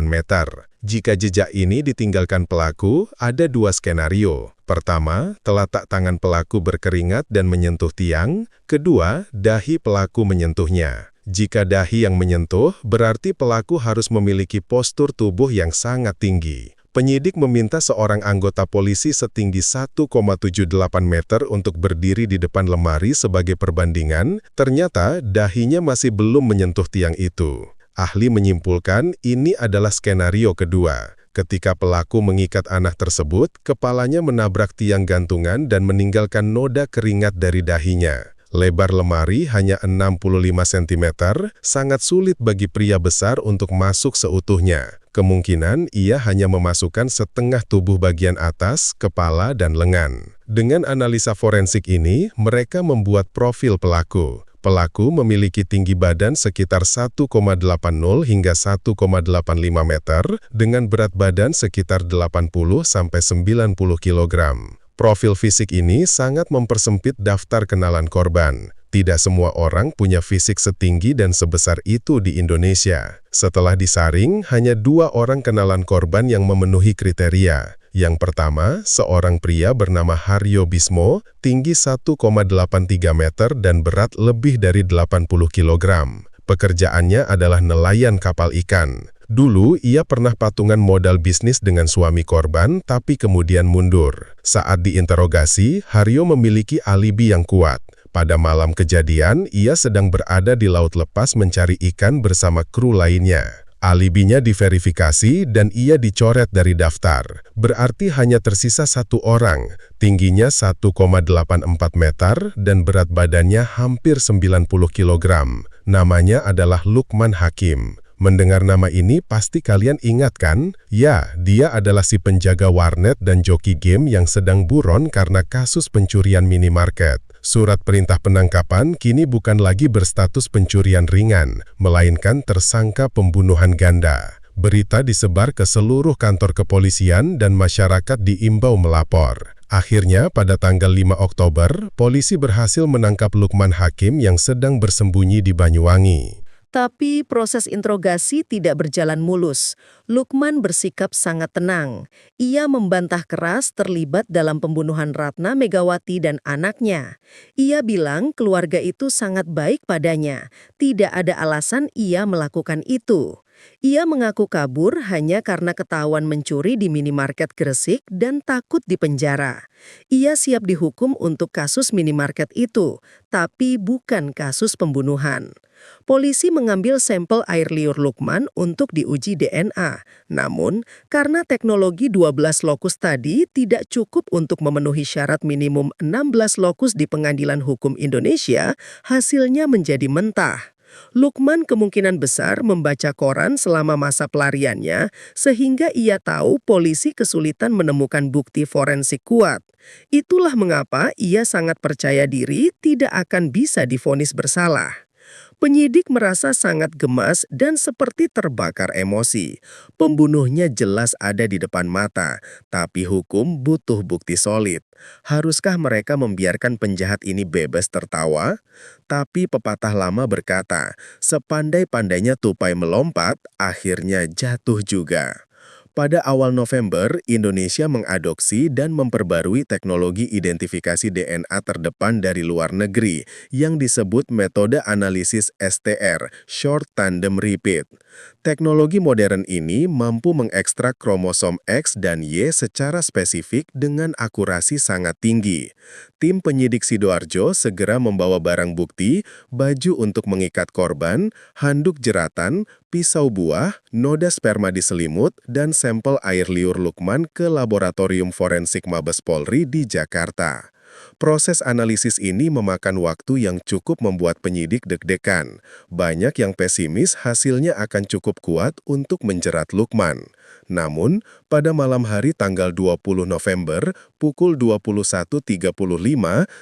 meter. Jika jejak ini ditinggalkan pelaku, ada dua skenario. Pertama, telapak tangan pelaku berkeringat dan menyentuh tiang. Kedua, dahi pelaku menyentuhnya. Jika dahi yang menyentuh, berarti pelaku harus memiliki postur tubuh yang sangat tinggi. Penyidik meminta seorang anggota polisi setinggi 1,78 meter untuk berdiri di depan lemari sebagai perbandingan. Ternyata dahinya masih belum menyentuh tiang itu. Ahli menyimpulkan ini adalah skenario kedua. Ketika pelaku mengikat anak tersebut, kepalanya menabrak tiang gantungan dan meninggalkan noda keringat dari dahinya. Lebar lemari hanya 65 cm, sangat sulit bagi pria besar untuk masuk seutuhnya. Kemungkinan ia hanya memasukkan setengah tubuh bagian atas, kepala, dan lengan. Dengan analisa forensik ini, mereka membuat profil pelaku. Pelaku memiliki tinggi badan sekitar 1,80 hingga 1,85 meter, dengan berat badan sekitar 80-90 kg. Profil fisik ini sangat mempersempit daftar kenalan korban. Tidak semua orang punya fisik setinggi dan sebesar itu di Indonesia. Setelah disaring, hanya 2 orang kenalan korban yang memenuhi kriteria. Yang pertama, seorang pria bernama Haryo Bismo, tinggi 1,83 meter dan berat lebih dari 80 kg. Pekerjaannya adalah nelayan kapal ikan. Dulu, ia pernah patungan modal bisnis dengan suami korban, tapi kemudian mundur. Saat diinterogasi, Haryo memiliki alibi yang kuat. Pada malam kejadian, ia sedang berada di laut lepas mencari ikan bersama kru lainnya. Alibinya diverifikasi dan ia dicoret dari daftar. Berarti hanya tersisa 1 orang, tingginya 1,84 meter dan berat badannya hampir 90 kg. Namanya adalah Lukman Hakim. Mendengar nama ini pasti kalian ingat kan? Ya, dia adalah si penjaga warnet dan joki game yang sedang buron karena kasus pencurian minimarket. Surat perintah penangkapan kini bukan lagi berstatus pencurian ringan, melainkan tersangka pembunuhan ganda. Berita disebar ke seluruh kantor kepolisian dan masyarakat diimbau melapor. Akhirnya, pada tanggal 5 Oktober, polisi berhasil menangkap Lukman Hakim yang sedang bersembunyi di Banyuwangi. Tapi proses interogasi tidak berjalan mulus. Lukman bersikap sangat tenang. Ia membantah keras terlibat dalam pembunuhan Ratna Megawati dan anaknya. Ia bilang keluarga itu sangat baik padanya. Tidak ada alasan ia melakukan itu. Ia mengaku kabur hanya karena ketahuan mencuri di minimarket Gresik dan takut dipenjara. Ia siap dihukum untuk kasus minimarket itu, tapi bukan kasus pembunuhan. Polisi mengambil sampel air liur Lukman untuk diuji DNA. Namun, karena teknologi 12 lokus tadi tidak cukup untuk memenuhi syarat minimum 16 lokus di Pengadilan Hukum Indonesia, hasilnya menjadi mentah. Lukman kemungkinan besar membaca koran selama masa pelariannya, sehingga ia tahu polisi kesulitan menemukan bukti forensik kuat. Itulah mengapa ia sangat percaya diri tidak akan bisa divonis bersalah. Penyidik merasa sangat gemas dan seperti terbakar emosi. Pembunuhnya jelas ada di depan mata, tapi hukum butuh bukti solid. Haruskah mereka membiarkan penjahat ini bebas tertawa? Tapi pepatah lama berkata, sepandai-pandainya tupai melompat, akhirnya jatuh juga. Pada awal November, Indonesia mengadopsi dan memperbarui teknologi identifikasi DNA terdepan dari luar negeri yang disebut metode analisis STR, Short Tandem Repeat. Teknologi modern ini mampu mengekstrak kromosom X dan Y secara spesifik dengan akurasi sangat tinggi. Tim penyidik Sidoarjo segera membawa barang bukti, baju untuk mengikat korban, handuk jeratan, pisau buah, noda sperma di selimut, dan sampel air liur Lukman ke Laboratorium Forensik Mabes Polri di Jakarta. Proses analisis ini memakan waktu yang cukup membuat penyidik deg-degan. Banyak yang pesimis hasilnya akan cukup kuat untuk menjerat Lukman. Namun, pada malam hari tanggal 20 November, pukul 21.35,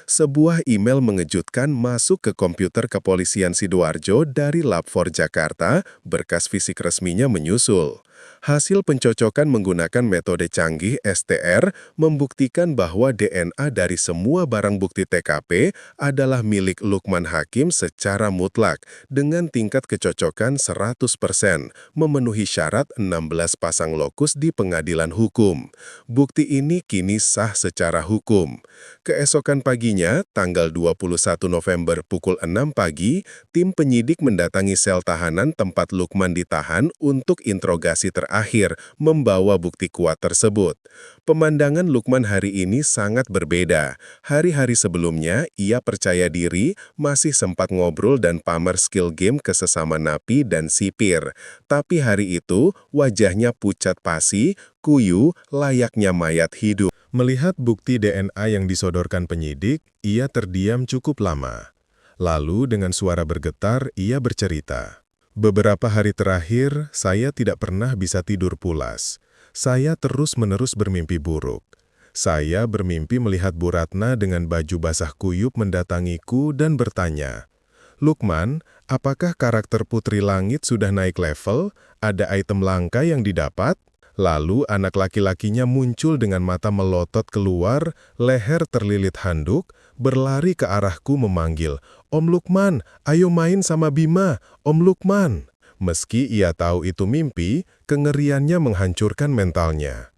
sebuah email mengejutkan masuk ke komputer kepolisian Sidoarjo dari Lab4 Jakarta, berkas fisik resminya menyusul. Hasil pencocokan menggunakan metode canggih STR membuktikan bahwa DNA dari semua barang bukti TKP adalah milik Lukman Hakim secara mutlak dengan tingkat kecocokan 100%, memenuhi syarat 16 pasang lokus di pengadilan hukum. Bukti ini kini sah secara hukum. Keesokan paginya, tanggal 21 November pukul 6 pagi, tim penyidik mendatangi sel tahanan tempat Lukman ditahan untuk interogasi terakhir, membawa bukti kuat tersebut. Pemandangan Lukman hari ini sangat berbeda. Hari-hari sebelumnya, ia percaya diri, masih sempat ngobrol dan pamer skill game ke sesama napi dan sipir. Tapi hari itu, wajahnya pucat pasi, kuyu, layaknya mayat hidup. Melihat bukti DNA yang disodorkan penyidik, ia terdiam cukup lama. Lalu dengan suara bergetar, ia bercerita. Beberapa hari terakhir, saya tidak pernah bisa tidur pulas. Saya terus-menerus bermimpi buruk. Saya bermimpi melihat Bu Ratna dengan baju basah kuyup mendatangiku dan bertanya, "Lukman, apakah karakter Putri Langit sudah naik level? Ada item langka yang didapat?" Lalu anak laki-lakinya muncul dengan mata melotot keluar, leher terlilit handuk, berlari ke arahku memanggil, "Om Lukman, ayo main sama Bima, Om Lukman." Meski ia tahu itu mimpi, kengeriannya menghancurkan mentalnya.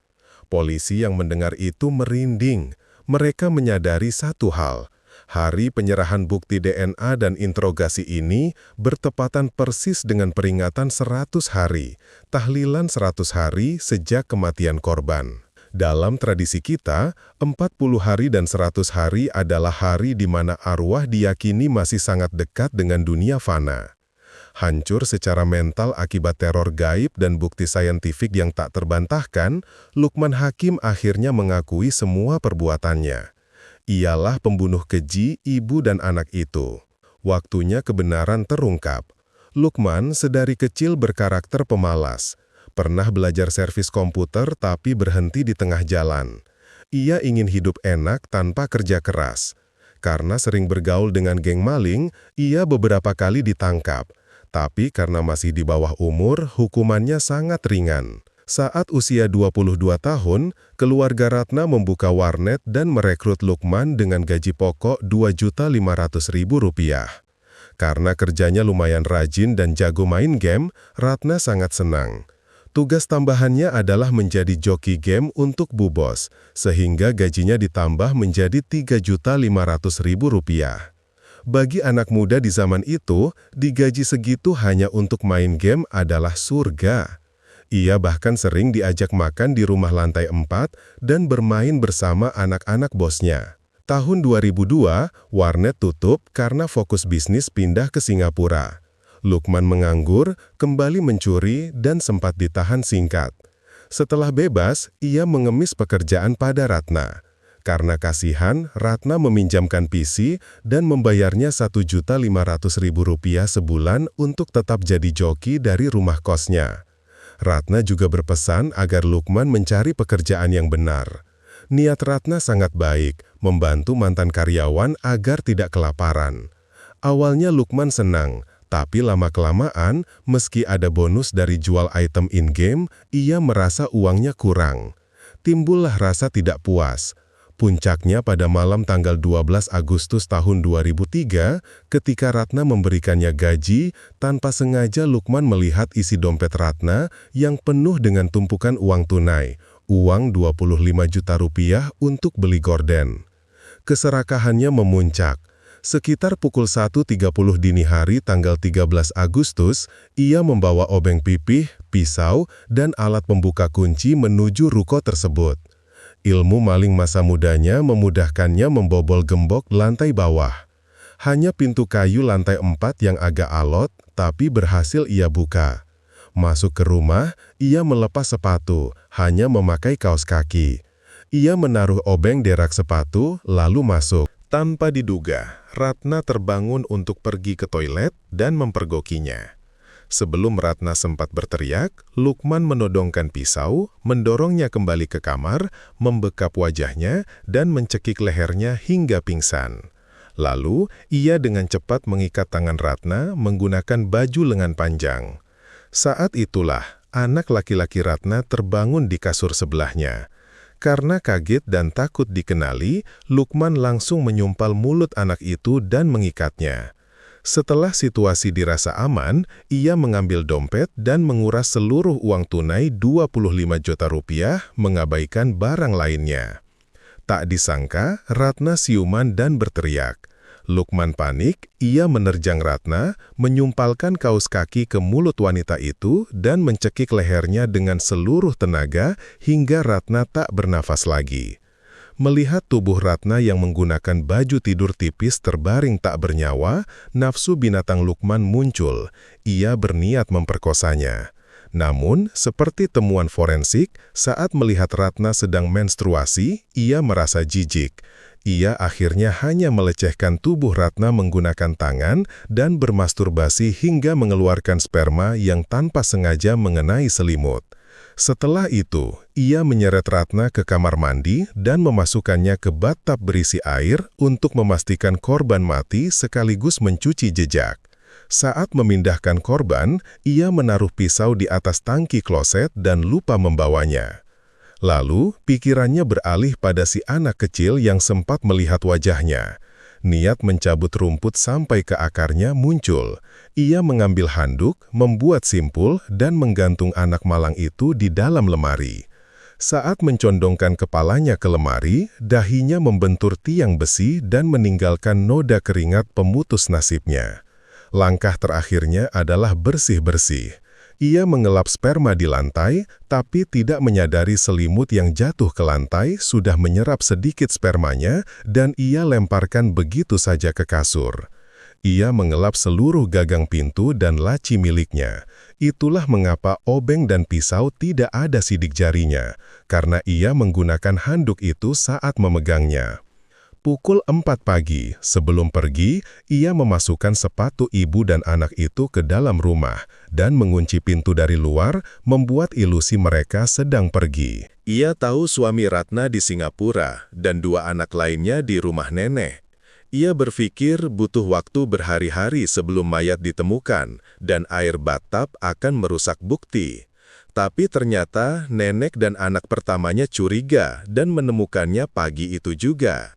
Polisi yang mendengar itu merinding. Mereka menyadari satu hal. Hari penyerahan bukti DNA dan interogasi ini bertepatan persis dengan peringatan 100 hari, tahlilan 100 hari sejak kematian korban. Dalam tradisi kita, 40 hari dan 100 hari adalah hari di mana arwah diyakini masih sangat dekat dengan dunia fana. Hancur secara mental akibat teror gaib dan bukti saintifik yang tak terbantahkan, Lukman Hakim akhirnya mengakui semua perbuatannya. Ialah pembunuh keji ibu dan anak itu. Waktunya kebenaran terungkap. Lukman sedari kecil berkarakter pemalas. Pernah belajar servis komputer tapi berhenti di tengah jalan. Ia ingin hidup enak tanpa kerja keras. Karena sering bergaul dengan geng maling, ia beberapa kali ditangkap. Tapi karena masih di bawah umur, hukumannya sangat ringan. Saat usia 22 tahun, keluarga Ratna membuka warnet dan merekrut Lukman dengan gaji pokok Rp2.500.000. Karena kerjanya lumayan rajin dan jago main game, Ratna sangat senang. Tugas tambahannya adalah menjadi joki game untuk Bu Bos, sehingga gajinya ditambah menjadi Rp3.500.000. Bagi anak muda di zaman itu, digaji segitu hanya untuk main game adalah surga. Ia bahkan sering diajak makan di rumah lantai 4 dan bermain bersama anak-anak bosnya. Tahun 2002, warnet tutup karena fokus bisnis pindah ke Singapura. Lukman menganggur, kembali mencuri, dan sempat ditahan singkat. Setelah bebas, ia mengemis pekerjaan pada Ratna. Karena kasihan, Ratna meminjamkan PC dan membayarnya Rp1.500.000 sebulan untuk tetap jadi joki dari rumah kosnya. Ratna juga berpesan agar Lukman mencari pekerjaan yang benar. Niat Ratna sangat baik, membantu mantan karyawan agar tidak kelaparan. Awalnya Lukman senang, tapi lama-kelamaan, meski ada bonus dari jual item in-game, ia merasa uangnya kurang. Timbullah rasa tidak puas. Puncaknya pada malam tanggal 12 Agustus tahun 2003, ketika Ratna memberikannya gaji, tanpa sengaja Lukman melihat isi dompet Ratna yang penuh dengan tumpukan uang tunai, uang Rp25 juta untuk beli gorden. Keserakahannya memuncak. Sekitar pukul 1.30 dini hari tanggal 13 Agustus, ia membawa obeng pipih, pisau, dan alat pembuka kunci menuju ruko tersebut. Ilmu maling masa mudanya memudahkannya membobol gembok lantai bawah. Hanya pintu kayu lantai 4 yang agak alot, tapi berhasil ia buka. Masuk ke rumah, ia melepas sepatu, hanya memakai kaos kaki. Ia menaruh obeng di rak sepatu, lalu masuk. Tanpa diduga, Ratna terbangun untuk pergi ke toilet dan mempergokinya. Sebelum Ratna sempat berteriak, Lukman menodongkan pisau, mendorongnya kembali ke kamar, membekap wajahnya, dan mencekik lehernya hingga pingsan. Lalu, ia dengan cepat mengikat tangan Ratna menggunakan baju lengan panjang. Saat itulah, anak laki-laki Ratna terbangun di kasur sebelahnya. Karena kaget dan takut dikenali, Lukman langsung menyumpal mulut anak itu dan mengikatnya. Setelah situasi dirasa aman, ia mengambil dompet dan menguras seluruh uang tunai 25 juta rupiah, mengabaikan barang lainnya. Tak disangka, Ratna siuman dan berteriak. Lukman panik, ia menerjang Ratna, menyumpalkan kaos kaki ke mulut wanita itu dan mencekik lehernya dengan seluruh tenaga hingga Ratna tak bernafas lagi. Melihat tubuh Ratna yang menggunakan baju tidur tipis terbaring tak bernyawa, nafsu binatang Lukman muncul. Ia berniat memperkosanya. Namun, seperti temuan forensik, saat melihat Ratna sedang menstruasi, ia merasa jijik. Ia akhirnya hanya melecehkan tubuh Ratna menggunakan tangan dan bermasturbasi hingga mengeluarkan sperma yang tanpa sengaja mengenai selimut. Setelah itu, ia menyeret Ratna ke kamar mandi dan memasukkannya ke bathtub berisi air untuk memastikan korban mati sekaligus mencuci jejak. Saat memindahkan korban, ia menaruh pisau di atas tangki kloset dan lupa membawanya. Lalu, pikirannya beralih pada si anak kecil yang sempat melihat wajahnya. Niat mencabut rumput sampai ke akarnya muncul. Ia mengambil handuk, membuat simpul, dan menggantung anak malang itu di dalam lemari. Saat mencondongkan kepalanya ke lemari, dahinya membentur tiang besi dan meninggalkan noda keringat pemutus nasibnya. Langkah terakhirnya adalah bersih-bersih. Ia mengelap sperma di lantai, tapi tidak menyadari selimut yang jatuh ke lantai sudah menyerap sedikit spermanya dan ia lemparkan begitu saja ke kasur. Ia mengelap seluruh gagang pintu dan laci miliknya. Itulah mengapa obeng dan pisau tidak ada sidik jarinya, karena ia menggunakan handuk itu saat memegangnya. Pukul 4 pagi, sebelum pergi, ia memasukkan sepatu ibu dan anak itu ke dalam rumah dan mengunci pintu dari luar, membuat ilusi mereka sedang pergi. Ia tahu suami Ratna di Singapura dan 2 anak lainnya di rumah nenek. Ia berpikir butuh waktu berhari-hari sebelum mayat ditemukan dan air bathtub akan merusak bukti. Tapi ternyata nenek dan anak pertamanya curiga dan menemukannya pagi itu juga.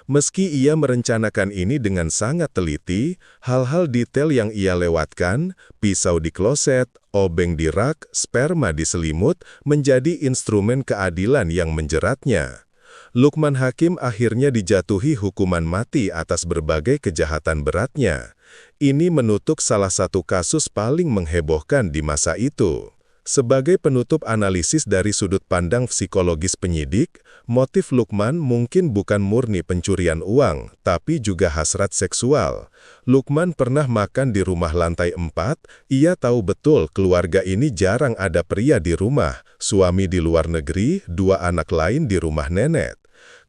Meski ia merencanakan ini dengan sangat teliti, hal-hal detail yang ia lewatkan, pisau di kloset, obeng di rak, sperma di selimut, menjadi instrumen keadilan yang menjeratnya. Lukman Hakim akhirnya dijatuhi hukuman mati atas berbagai kejahatan beratnya. Ini menutup salah satu kasus paling menghebohkan di masa itu. Sebagai penutup analisis dari sudut pandang psikologis penyidik, motif Lukman mungkin bukan murni pencurian uang, tapi juga hasrat seksual. Lukman pernah makan di rumah lantai 4, ia tahu betul keluarga ini jarang ada pria di rumah, suami di luar negeri, 2 anak lain di rumah nenek.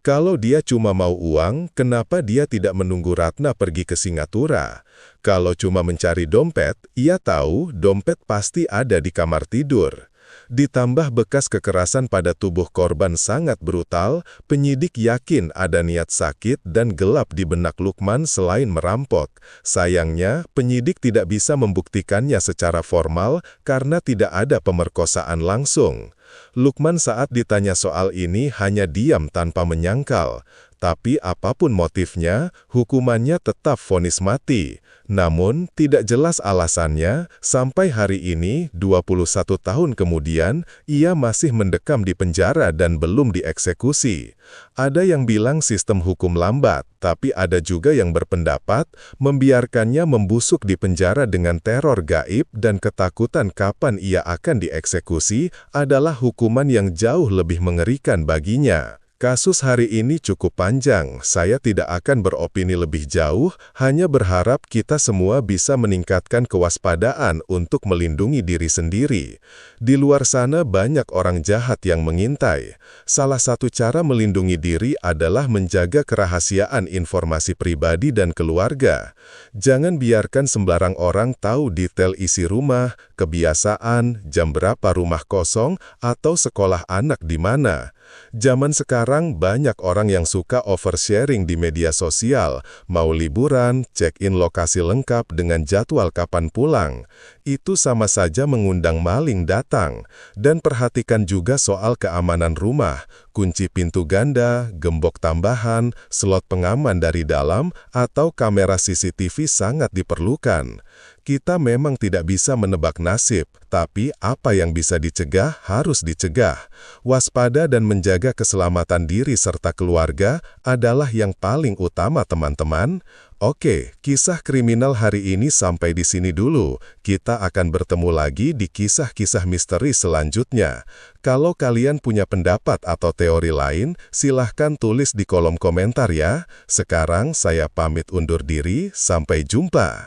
Kalau dia cuma mau uang, kenapa dia tidak menunggu Ratna pergi ke Singapura? Kalau cuma mencari dompet, ia tahu dompet pasti ada di kamar tidur. Ditambah bekas kekerasan pada tubuh korban sangat brutal, penyidik yakin ada niat sakit dan gelap di benak Lukman selain merampok. Sayangnya, penyidik tidak bisa membuktikannya secara formal karena tidak ada pemerkosaan langsung. Lukman saat ditanya soal ini hanya diam tanpa menyangkal. Tapi apapun motifnya, hukumannya tetap vonis mati. Namun, tidak jelas alasannya, sampai hari ini, 21 tahun kemudian, ia masih mendekam di penjara dan belum dieksekusi. Ada yang bilang sistem hukum lambat, tapi ada juga yang berpendapat, membiarkannya membusuk di penjara dengan teror gaib dan ketakutan kapan ia akan dieksekusi adalah hukuman yang jauh lebih mengerikan baginya. Kasus hari ini cukup panjang, saya tidak akan beropini lebih jauh, hanya berharap kita semua bisa meningkatkan kewaspadaan untuk melindungi diri sendiri. Di luar sana banyak orang jahat yang mengintai. Salah satu cara melindungi diri adalah menjaga kerahasiaan informasi pribadi dan keluarga. Jangan biarkan sembarang orang tahu detail isi rumah, kebiasaan, jam berapa rumah kosong, atau sekolah anak di mana. Zaman sekarang banyak orang yang suka oversharing di media sosial, mau liburan, check-in lokasi lengkap dengan jadwal kapan pulang. Itu sama saja mengundang maling datang. Dan perhatikan juga soal keamanan rumah, kunci pintu ganda, gembok tambahan, slot pengaman dari dalam, atau kamera CCTV sangat diperlukan. Kita memang tidak bisa menebak nasib, tapi apa yang bisa dicegah harus dicegah. Waspada dan menjaga keselamatan diri serta keluarga adalah yang paling utama, teman-teman. Oke, kisah kriminal hari ini sampai di sini dulu. Kita akan bertemu lagi di kisah-kisah misteri selanjutnya. Kalau kalian punya pendapat atau teori lain, silahkan tulis di kolom komentar ya. Sekarang saya pamit undur diri, sampai jumpa.